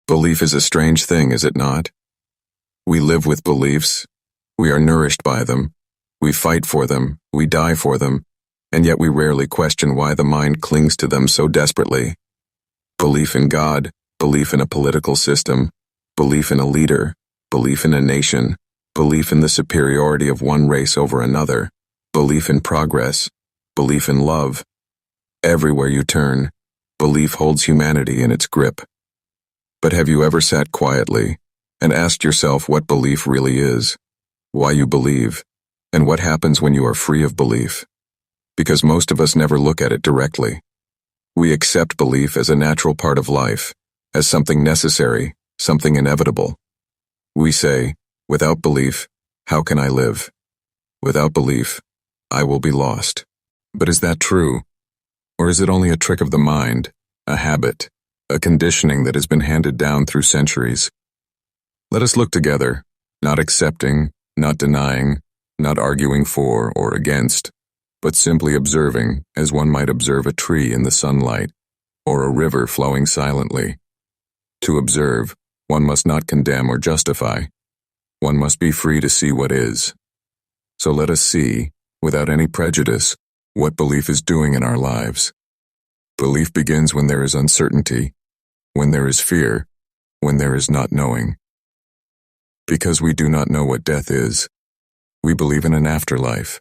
Belief is a strange thing, is it not? We live with beliefs. We are nourished by them. We fight for them. We die for them. And yet we rarely question why the mind clings to them so desperately. Belief in God, belief in a political system, belief in a leader, belief in a nation, belief in the superiority of one race over another, belief in progress, belief in love. Everywhere you turn, belief holds humanity in its grip. But have you ever sat quietly and asked yourself what belief really is, why you believe, and what happens when you are free of belief? Because most of us never look at it directly. We accept belief as a natural part of life, as something necessary, something inevitable. We say, without belief, how can I live? Without belief, I will be lost. But is that true? Or is it only a trick of the mind, a habit, a conditioning that has been handed down through centuries? Let us look together, not accepting, not denying, not arguing for or against, but simply observing as one might observe a tree in the sunlight or a river flowing silently. To observe, one must not condemn or justify. One must be free to see what is. So let us see, without any prejudice, what belief is doing in our lives. Belief begins when there is uncertainty, when there is fear, when there is not knowing. Because we do not know what death is, we believe in an afterlife.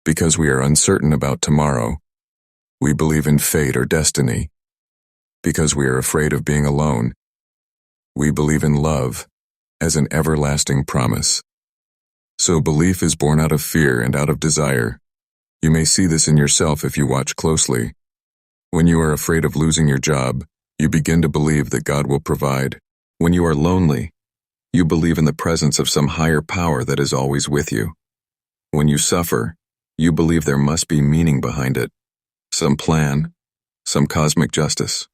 Because we are uncertain about tomorrow, we believe in fate or destiny. Because we are afraid of being alone, we believe in love as an everlasting promise. So belief is born out of fear and out of desire. You may see this in yourself if you watch closely. When you are afraid of losing your job, you begin to believe that God will provide. When you are lonely, you believe in the presence of some higher power that is always with you. When you suffer, you believe there must be meaning behind it, some plan, some cosmic justice.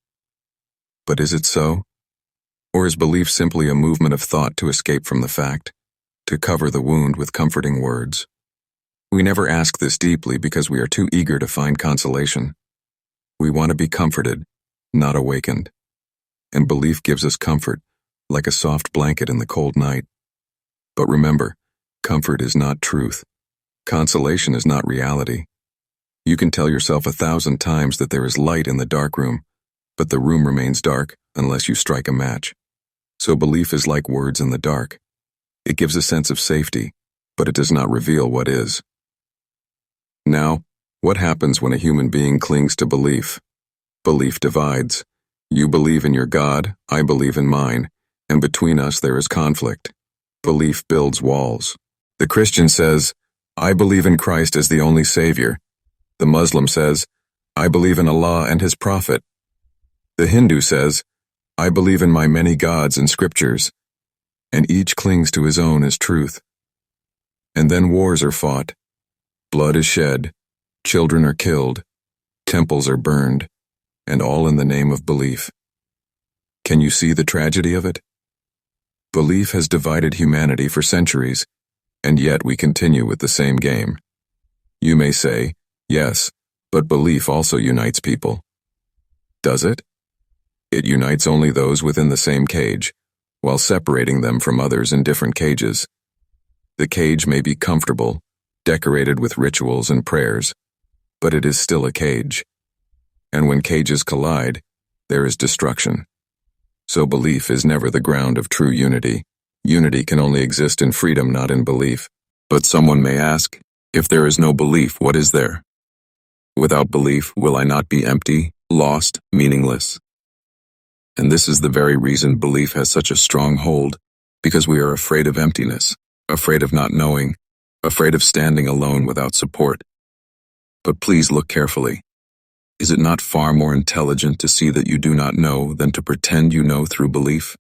But is it so? Or is belief simply a movement of thought to escape from the fact, to cover the wound with comforting words? We never ask this deeply because we are too eager to find consolation. We want to be comforted, not awakened. And belief gives us comfort, like a soft blanket in the cold night. But remember, comfort is not truth. Consolation is not reality. You can tell yourself 1,000 times that there is light in the dark room, but the room remains dark unless you strike a match. So belief is like words in the dark. It gives a sense of safety, but it does not reveal what is. Now, what happens when a human being clings to belief? Belief divides. You believe in your God, I believe in mine, and between us there is conflict. Belief builds walls. The Christian says, I believe in Christ as the only Savior. The Muslim says, I believe in Allah and His Prophet. The Hindu says, I believe in my many gods and scriptures. And each clings to his own as truth. And then wars are fought. Blood is shed. Children are killed. Temples are burned. And all in the name of belief. Can you see the tragedy of it? Belief has divided humanity for centuries, and yet we continue with the same game. You may say, yes, but belief also unites people. Does it? It unites only those within the same cage, while separating them from others in different cages. The cage may be comfortable, decorated with rituals and prayers, but it is still a cage. And when cages collide, there is destruction. So belief is never the ground of true unity. Unity can only exist in freedom, not in belief. But someone may ask, if there is no belief, what is there? Without belief, will I not be empty, lost, meaningless? And this is the very reason belief has such a strong hold, because we are afraid of emptiness, afraid of not knowing, afraid of standing alone without support. But please look carefully. Is it not far more intelligent to see that you do not know than to pretend you know through belief?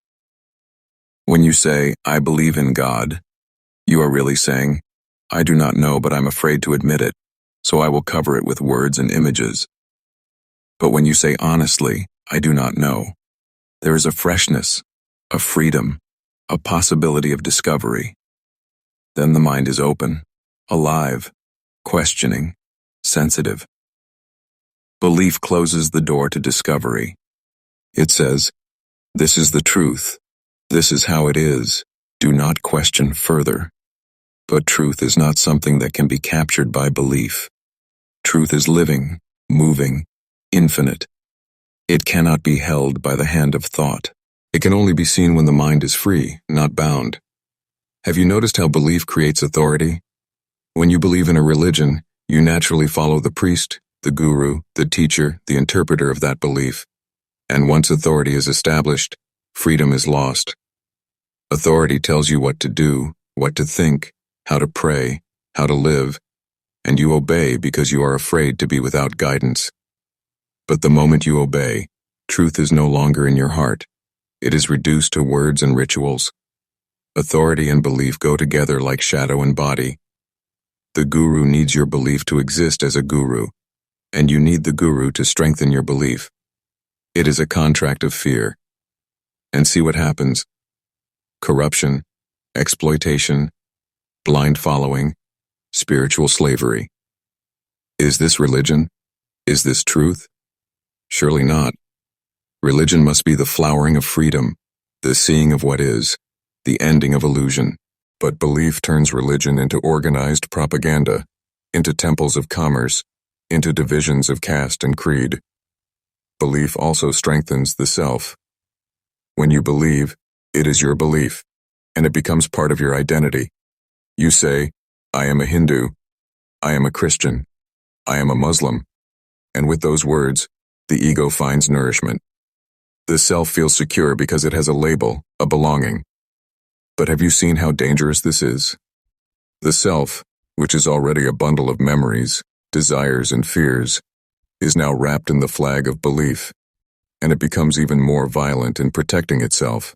When you say, I believe in God, you are really saying, I do not know, but I'm afraid to admit it, so I will cover it with words and images. But when you say honestly, I do not know, there is a freshness, a freedom, a possibility of discovery. Then the mind is open, alive, questioning, sensitive. Belief closes the door to discovery. It says, This is the truth. This is how it is. Do not question further. But truth is not something that can be captured by belief. Truth is living, moving, infinite. It cannot be held by the hand of thought. It can only be seen when the mind is free, not bound. Have you noticed how belief creates authority? When you believe in a religion, you naturally follow the priest, the guru, the teacher, the interpreter of that belief. And once authority is established, freedom is lost. Authority tells you what to do, what to think, how to pray, how to live, and you obey because you are afraid to be without guidance. But the moment you obey, truth is no longer in your heart. It is reduced to words and rituals. Authority and belief go together like shadow and body. The guru needs your belief to exist as a guru, and you need the guru to strengthen your belief. It is a contract of fear. And see what happens. Corruption, exploitation, blind following, spiritual slavery. Is this religion? Is this truth? Surely not. Religion must be the flowering of freedom, the seeing of what is, the ending of illusion. But belief turns religion into organized propaganda, into temples of commerce, into divisions of caste and creed. Belief also strengthens the self. When you believe, it is your belief, and it becomes part of your identity. You say, I am a Hindu, I am a Christian, I am a Muslim, and with those words, the ego finds nourishment. The self feels secure because it has a label, a belonging. But have you seen how dangerous this is? The self, which is already a bundle of memories, desires, and fears, is now wrapped in the flag of belief, and it becomes even more violent in protecting itself.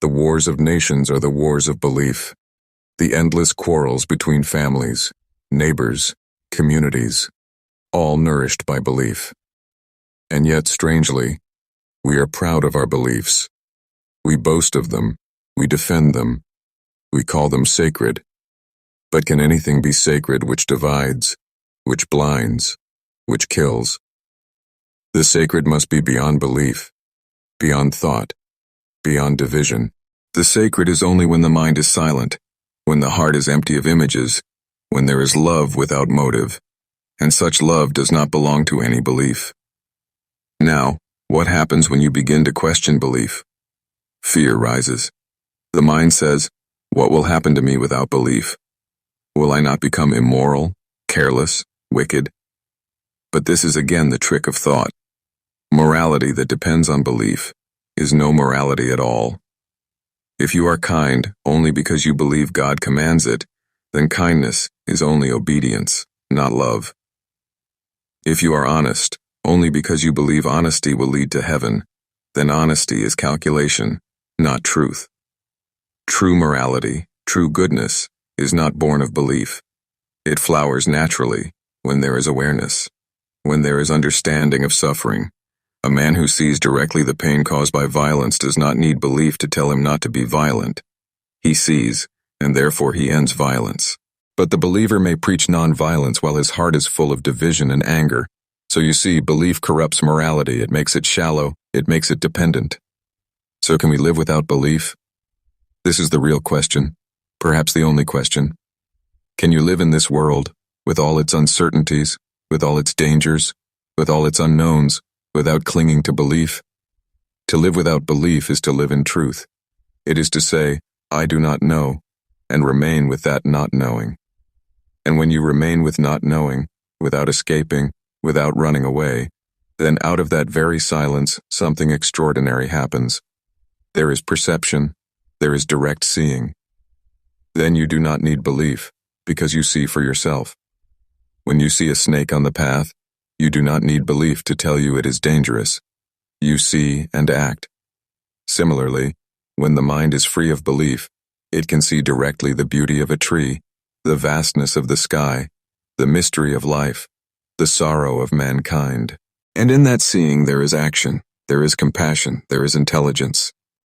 The wars of nations are the wars of belief, the endless quarrels between families, neighbors, communities, all nourished by belief. And yet, strangely, we are proud of our beliefs. We boast of them, we defend them, we call them sacred. But can anything be sacred which divides, which blinds, which kills? The sacred must be beyond belief, beyond thought, beyond division. The sacred is only when the mind is silent, when the heart is empty of images, when there is love without motive, and such love does not belong to any belief. Now, what happens when you begin to question belief? Fear rises. The mind says, what will happen to me without belief? Will I not become immoral, careless, wicked? But this is again the trick of thought. Morality that depends on belief is no morality at all. If you are kind only because you believe God commands it, then kindness is only obedience, not love. If you are honest only because you believe honesty will lead to heaven, then honesty is calculation, not truth. True morality, true goodness, is not born of belief. It flowers naturally when there is awareness, when there is understanding of suffering. A man who sees directly the pain caused by violence does not need belief to tell him not to be violent. He sees, and therefore he ends violence. But the believer may preach non-violence while his heart is full of division and anger. So you see, belief corrupts morality. It makes it shallow. It makes it dependent. So can we live without belief? This is the real question, perhaps the only question. Can you live in this world, with all its uncertainties, with all its dangers, with all its unknowns, without clinging to belief? To live without belief is to live in truth. It is to say, I do not know, and remain with that not knowing. And when you remain with not knowing, without escaping, without running away, then out of that very silence, something extraordinary happens. There is perception, there is direct seeing. Then you do not need belief, because you see for yourself. When you see a snake on the path, you do not need belief to tell you it is dangerous. You see and act. Similarly, when the mind is free of belief, it can see directly the beauty of a tree, the vastness of the sky, the mystery of life, the sorrow of mankind. And in that seeing there is action, there is compassion, there is intelligence.